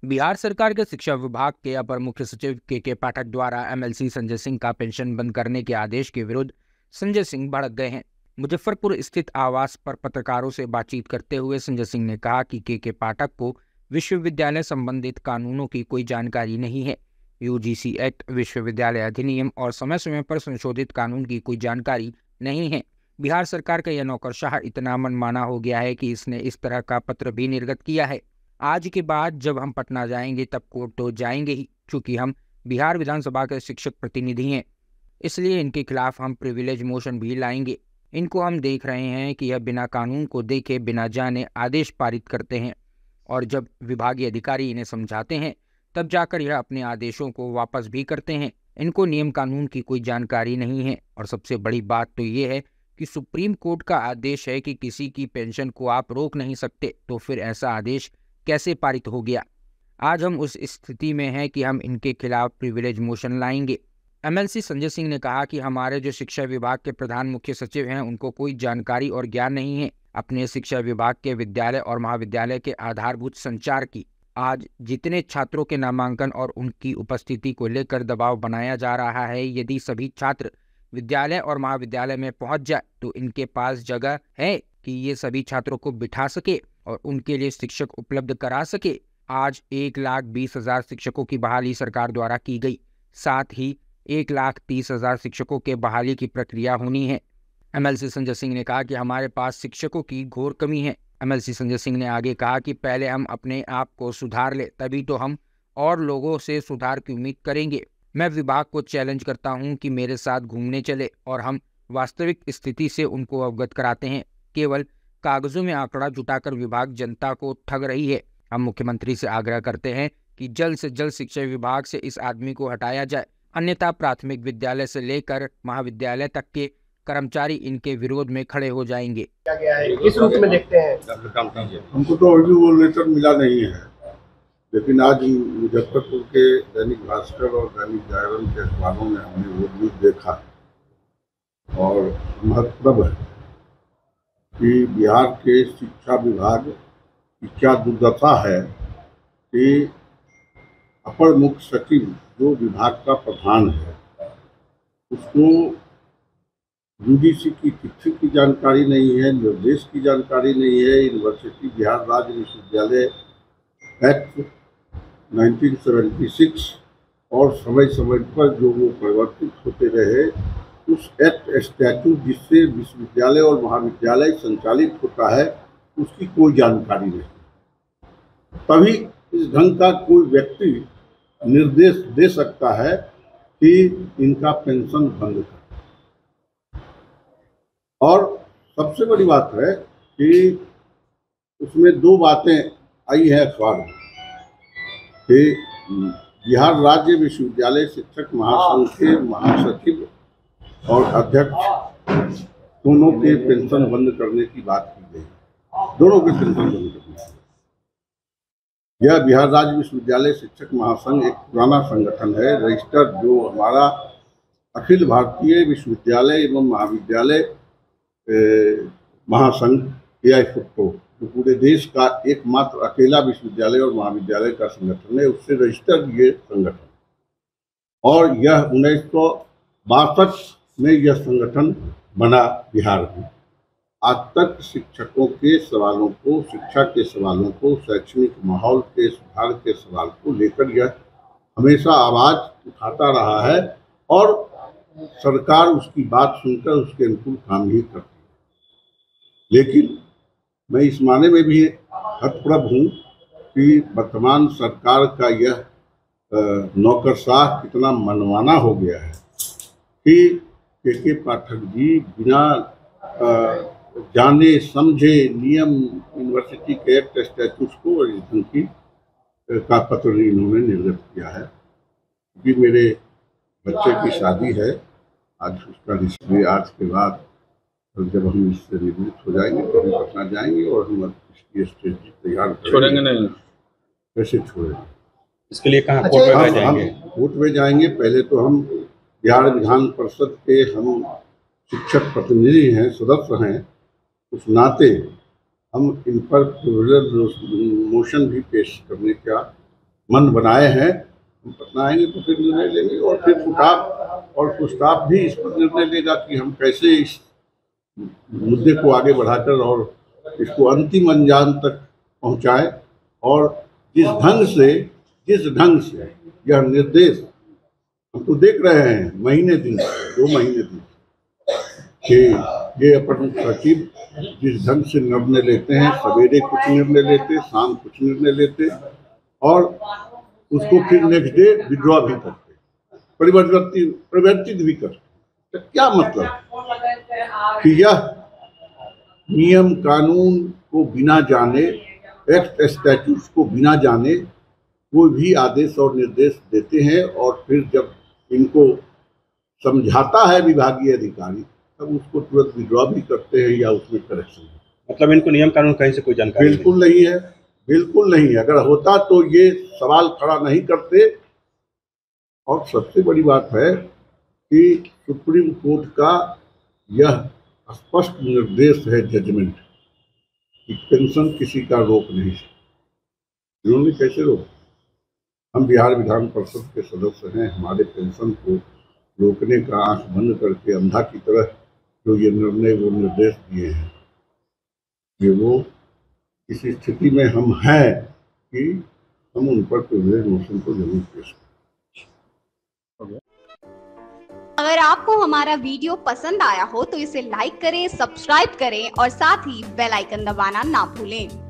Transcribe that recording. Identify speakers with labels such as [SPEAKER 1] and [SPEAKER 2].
[SPEAKER 1] बिहार सरकार के शिक्षा विभाग के अपर मुख्य सचिव के पाठक द्वारा एमएलसी संजय सिंह का पेंशन बंद करने के आदेश के विरुद्ध संजय सिंह भड़क गए हैं। मुजफ्फरपुर स्थित आवास पर पत्रकारों से बातचीत करते हुए संजय सिंह ने कहा कि के पाठक को विश्वविद्यालय संबंधित कानूनों की कोई जानकारी नहीं है। यूजीसी एक्ट, विश्वविद्यालय अधिनियम और समय समय पर संशोधित कानून की कोई जानकारी नहीं है। बिहार सरकार का यह नौकरशाह इतना मनमाना हो गया है कि इसने इस तरह का पत्र भी निर्गत किया है। आज के बाद जब हम पटना जाएंगे तब कोर्ट तो जाएंगे ही, चूंकि हम बिहार विधानसभा के शिक्षक प्रतिनिधि हैं, इसलिए इनके खिलाफ हम प्रिविलेज मोशन भी लाएंगे। इनको हम देख रहे हैं कि यह बिना कानून को देखे बिना जाने आदेश पारित करते हैं, और जब विभागीय अधिकारी इन्हें समझाते हैं तब जाकर यह अपने आदेशों को वापस भी करते हैं। इनको नियम कानून की कोई जानकारी नहीं है। और सबसे बड़ी बात तो ये है कि सुप्रीम कोर्ट का आदेश है कि किसी की पेंशन को आप रोक नहीं सकते, तो फिर ऐसा आदेश कैसे पारित हो गया। आज हम उस स्थिति में हैं कि हम इनके खिलाफ प्रिविलेज मोशन लाएंगे। एमएलसी संजय सिंह ने कहा कि हमारे जो शिक्षा विभाग के प्रधान मुख्य सचिव हैं उनको कोई जानकारी और ज्ञान नहीं है अपने शिक्षा विभाग के विद्यालय और महाविद्यालय के आधारभूत संचार की। आज जितने छात्रों के नामांकन और उनकी उपस्थिति को लेकर दबाव बनाया जा रहा है, यदि सभी छात्र विद्यालय और महाविद्यालय में पहुंच जाए तो इनके पास जगह है कि ये सभी छात्रों को बिठा सके और उनके लिए शिक्षक उपलब्ध करा सके। आज 1,20,000 शिक्षकों की बहाली सरकार द्वारा की गई, साथ ही 1,30,000 शिक्षकों के बहाली की प्रक्रिया होनी है। एमएलसी संजय सिंह ने कहा कि हमारे पास शिक्षकों की घोर कमी है। एमएलसी संजय सिंह ने आगे कहा कि पहले हम अपने आप को सुधार ले, तभी तो हम और लोगों से सुधार की उम्मीद करेंगे। मैं विभाग को चैलेंज करता हूं कि मेरे साथ घूमने चले और हम वास्तविक स्थिति से उनको अवगत कराते हैं। केवल कागजों में आंकड़ा जुटाकर विभाग जनता को ठग रही है। हम मुख्यमंत्री से आग्रह करते हैं कि जल्द से जल्द शिक्षा विभाग से इस आदमी को हटाया जाए, अन्यथा प्राथमिक विद्यालय से लेकर महाविद्यालय तक के कर्मचारी इनके विरोध में खड़े हो जाएंगे।
[SPEAKER 2] क्या गया है, किस रूप में देखते हैं?
[SPEAKER 3] हमको तो अभी वो लेटर मिला नहीं है, लेकिन आज मुजफ्फरपुर के दैनिक भास्कर और दैनिक जागरण के अखबारों में हमने वो न्यूज देखा और महत्व है कि बिहार के शिक्षा विभाग की क्या दुर्दशा है कि अपर मुख्य सचिव जो विभाग का प्रधान है उसको यूजीसी की चिट्ठी की जानकारी नहीं है, निर्देश की जानकारी नहीं है। यूनिवर्सिटी बिहार राज्य विश्वविद्यालय एक्ट 1976 और समय समय पर जो वो परिवर्तित होते रहे उस एक्ट स्टैट्यूट जिससे विश्वविद्यालय और महाविद्यालय संचालित होता है उसकी कोई जानकारी नहीं। तभी इस ढंग का कोई व्यक्ति निर्देश दे सकता है कि इनका पेंशन बंद कर। और सबसे बड़ी बात है कि उसमें दो बातें आई है अखबार में कि बिहार राज्य विश्वविद्यालय शिक्षक महासंघ के महासचिव और अध्यक्ष दोनों के पेंशन बंद करने की बात की गई। दोनों के पेंशन बंद करने की। यह बिहार राज्य विश्वविद्यालय शिक्षक महासंघ एक पुराना संगठन है, रजिस्टर्ड, जो हमारा अखिल भारतीय विश्वविद्यालय एवं महाविद्यालय महासंघ AIFUTTO, जो पूरे देश का एकमात्र अकेला विश्वविद्यालय और महाविद्यालय का संगठन है, उससे रजिस्टर्ड ये संगठन। और यह 1962 में यह संगठन बना बिहार में। आज तक शिक्षकों के सवालों को, शिक्षा के सवालों को, शैक्षणिक माहौल के सुधार के सवाल को लेकर यह हमेशा आवाज उठाता रहा है और सरकार उसकी बात सुनकर उसके अनुकूल काम ही करती है। लेकिन मैं इस माने में भी हतप्रभ हूँ कि वर्तमान सरकार का यह नौकरशाह कितना मनमाना हो गया है कि के पाठक जी बिना जाने समझे नियम यूनिवर्सिटी के एक्ट स्टैट्यूट को और इस ढंग की का पत्र इन्होंने निर्गत किया है। क्योंकि मेरे बच्चे की शादी है, आज उसका रिश्ते, आज के बाद जब हम इससे निवृत्त हो जाएंगे तो हम पटना जाएंगे और हम इसकी स्ट्रेटजी तैयार
[SPEAKER 4] छोड़ेंगे नहीं।
[SPEAKER 3] कैसे छोड़ेंगे?
[SPEAKER 4] इसके लिए कहाँ कोर्ट में जाएंगे?
[SPEAKER 3] कोर्ट में जाएंगे। पहले तो हम बिहार विधान परिषद के हम शिक्षक प्रतिनिधि हैं, सदस्य हैं, उस नाते हम इन पर प्रिविलेज मोशन भी पेश करने का मन बनाए हैं, हम अपनाएंगे तो फिर निर्णय लेंगे और फिर स्टाफ भी इस पर निर्णय लेगा कि हम कैसे इस मुद्दे को आगे बढ़ाकर और इसको अंतिम अंजाम तक पहुंचाएं। और जिस ढंग से यह निर्देश हम तो देख रहे हैं 2 महीने दिन कि ये अपर सचिव जिस ढंग से निर्णय लेते हैं, सवेरे कुछ निर्णय लेते, शाम कुछ निर्णय लेते और उसको फिर नेक्स्ट डे विड्रॉ भी करते, परिवर्तित भी करते। तो क्या मतलब कि यह नियम कानून को बिना जाने, एक्ट स्टैट्यूट्स को बिना जाने कोई भी आदेश और निर्देश देते हैं और फिर जब इनको समझाता है विभागीय अधिकारी तब उसको तुरंत विड्रॉ भी करते हैं या उसमें करेक्शन।
[SPEAKER 4] मतलब इनको नियम कानून कहीं से कोई जानकारी
[SPEAKER 3] बिल्कुल नहीं है, बिल्कुल नहीं है। अगर होता तो ये सवाल खड़ा नहीं करते। और सबसे बड़ी बात है कि सुप्रीम कोर्ट का यह स्पष्ट निर्देश है, जजमेंट, कि पेंशन किसी का रोक नहीं सकते। इन्होंने कैसे रोक? हम बिहार विधान परिषद के सदस्य हैं, हमारे पेंशन को रोकने का आंख बंद करके अंधा की तरह जो ये निर्णय वो निर्देश दिए हैं, ये वो इस स्थिति में हम हैं कि हम उन पर प्रिविलेज मोशन को जरूर पेश करें।
[SPEAKER 5] अगर आपको हमारा वीडियो पसंद आया हो तो इसे लाइक करें, सब्सक्राइब करें और साथ ही बेल आइकन दबाना ना भूलें।